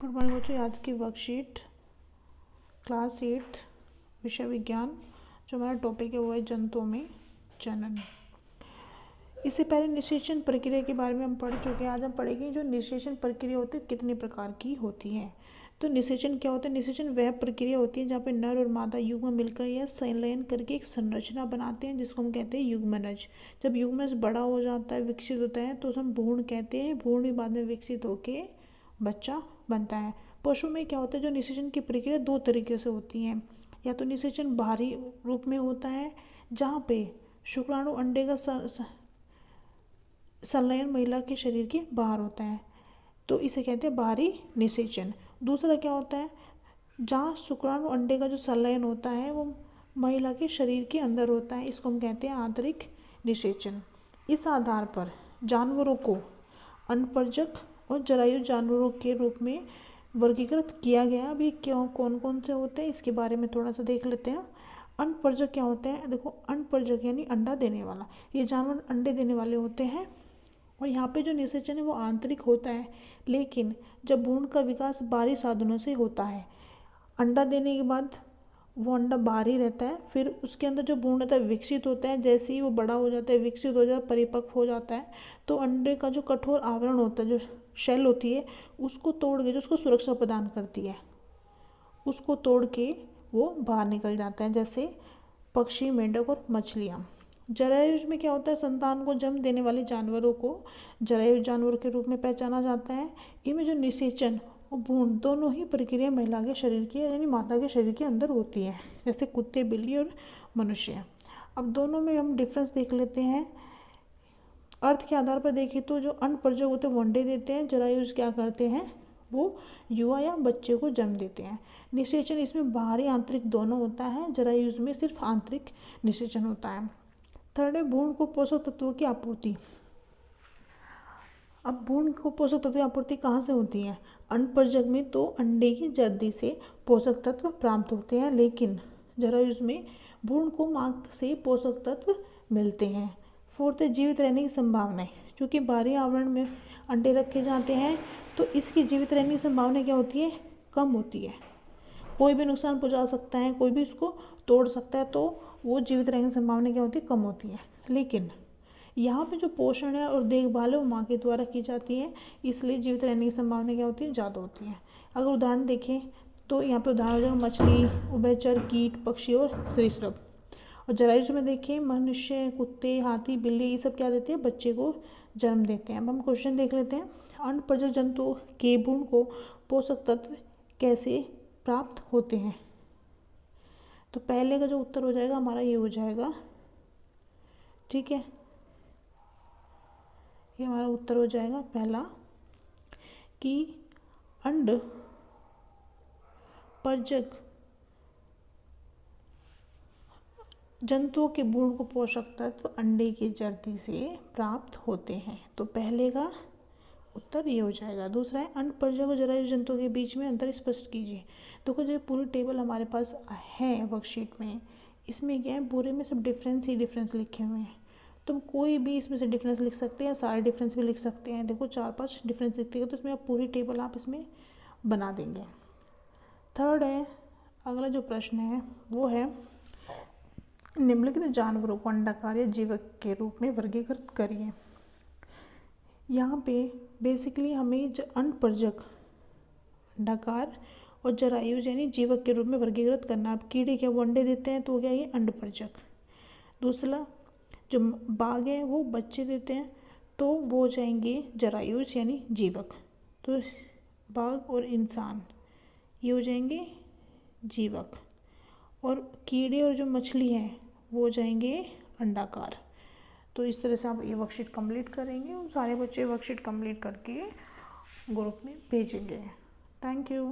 Good morning बच्चों। आज की वर्कशीट क्लास 8 विषय विज्ञान, जो हमारा टॉपिक है वो है जंतुओं में जनन। इससे पहले निषेचन प्रक्रिया के बारे में हम पढ़ चुके हैं। आज हम पढ़ेंगे जो निषेचन प्रक्रिया होती है कितने प्रकार की होती है। तो निषेचन क्या होता है? निषेचन वह प्रक्रिया होती है जहाँ पे नर और मादा युग्म मिलकर या संलयन करके एक संरचना बनाते हैं, जिसको हम कहते हैं युग्मनज। जब युग्मनज बड़ा हो जाता है, विकसित होता है, तो उसे हम भ्रूण कहते हैं। भ्रूण भी बाद में विकसित होके बच्चा बनता है। पशु में क्या होता है? जो निषेचन की प्रक्रिया दो तरीके से होती है। या तो निषेचन बाहरी रूप में होता है, जहाँ पे शुक्राणु अंडे का संलयन महिला के शरीर के बाहर होता है, तो इसे कहते हैं बाहरी निषेचन। दूसरा क्या होता है? जहाँ शुक्राणु अंडे का जो संलयन होता है वो महिला के शरीर के अंदर होता है, इसको हम कहते हैं आंतरिक निषेचन। इस आधार पर जानवरों को अनपरजक और जरायु जानवरों के रूप में वर्गीकृत किया गया। अभी क्यों कौन कौन से होते हैं इसके बारे में थोड़ा सा देख लेते हैं। अनपरजक क्या होते हैं? देखो, अनपरजक यानी अंडा देने वाला। ये जानवर अंडे देने वाले होते हैं और यहाँ पे जो निषेचन है वो आंतरिक होता है, लेकिन जब भ्रूण का विकास बाहरी साधनों से होता है, अंडा देने के बाद वो अंडा बाहर ही रहता है, फिर उसके अंदर जो भ्रूण रहता है विकसित होता है। जैसे ही वो बड़ा हो जाता है, विकसित हो जाता है, परिपक्व हो जाता है, तो अंडे का जो कठोर आवरण होता है, जो शेल होती है, उसको तोड़ के, जो उसको सुरक्षा प्रदान करती है, उसको तोड़ के वो बाहर निकल जाता है। जैसे पक्षी, मेंढक और मछलियाँ। जरायुज में क्या होता है? संतान को जन्म देने वाले जानवरों को जरायुज जानवर के रूप में पहचाना जाता है। इनमें जो निषेचन और भ्रूण दोनों ही प्रक्रिया महिला के शरीर के यानी माता के शरीर के अंदर होती है, जैसे कुत्ते, बिल्ली और मनुष्य। अब दोनों में हम डिफरेंस देख लेते हैं। अर्थ के आधार पर देखें तो जो अनपरजक होते हैं वो अंडे देते हैं, जरायुज क्या करते हैं? वो युवा या बच्चे को जन्म देते हैं। निषेचन इसमें बाहरी आंतरिक दोनों होता है, जरायुज में सिर्फ आंतरिक निषेचन होता है। थर्ड है भ्रूण को पोषक तत्वों की आपूर्ति। अब भ्रूण को पोषक तत्व की आपूर्ति कहाँ से होती है? अनपरजक में तो अंडे की जर्दी से पोषक तत्व प्राप्त होते हैं, लेकिन जरायुज में भ्रूण को मां से पोषक तत्व मिलते हैं। फोर्थ है जीवित रहने की संभावनाएं। क्योंकि बाहरी आवरण में अंडे रखे जाते हैं, तो इसकी जीवित रहने की संभावना क्या होती है? कम होती है। कोई भी नुकसान पहुंचा सकता है, कोई भी उसको तोड़ सकता है, तो वो जीवित रहने की संभावना क्या होती है? कम होती है। लेकिन यहाँ पे जो पोषण है और देखभाल है वो माँ के द्वारा की जाती है, इसलिए जीवित रहने की संभावना क्या होती है? ज़्यादा होती है। अगर उदाहरण देखें तो यहाँ पे उदाहरण हो जाएगा मछली, उभयचर, कीट, पक्षी और सरीसृप। और जरायुज में देखें मनुष्य, कुत्ते, हाथी, बिल्ली, ये सब क्या देते हैं? बच्चे को जन्म देते हैं। अब हम क्वेश्चन देख लेते हैं। अनपरजक जंतु के भ्रूण को पोषक तत्व कैसे प्राप्त होते हैं? तो पहले का जो उत्तर हो जाएगा हमारा ये हो जाएगा, ठीक है, ये हमारा उत्तर हो जाएगा पहला कि अंड परजक जंतुओं के भ्रूण को पोषक तत्व अंडे की जर्दी से प्राप्त होते हैं। तो पहले का उत्तर ये हो जाएगा। दूसरा है अनपरजक और जरायुज जंतुओं के बीच में अंतर स्पष्ट कीजिए। देखो, जो पूरी टेबल हमारे पास है वर्कशीट में, इसमें क्या है? पूरे में सब डिफरेंस ही डिफरेंस लिखे हुए हैं। तुम कोई भी इसमें से डिफरेंस लिख सकते हैं, सारे डिफरेंस भी लिख सकते हैं। देखो 4-5 डिफरेंस लिखते हैं, तो इसमें आप पूरी टेबल आप इसमें बना देंगे। थर्ड है, अगला जो प्रश्न है वो है निम्नलिखित जानवरों को अंडाकार या जीवक के रूप में वर्गीकृत करिए। यहाँ पे बेसिकली हमें अनपरजक, अंडाकार और जरायुज यानी जीवक के रूप में वर्गीकृत करना। अब कीड़े क्या वो अंडे देते हैं, तो हो गया ये अंडपरजक। दूसरा जो बाघ है वो बच्चे देते हैं, तो वो हो जाएंगे जरायुज यानी जीवक। तो बाघ और इंसान ये हो जाएंगे जीवक, और कीड़े और जो मछली है वो हो जाएंगे अंडाकार। तो इस तरह से आप ये वर्कशीट कंप्लीट करेंगे और सारे बच्चे वर्कशीट कंप्लीट करके ग्रुप में भेजेंगे। Thank you.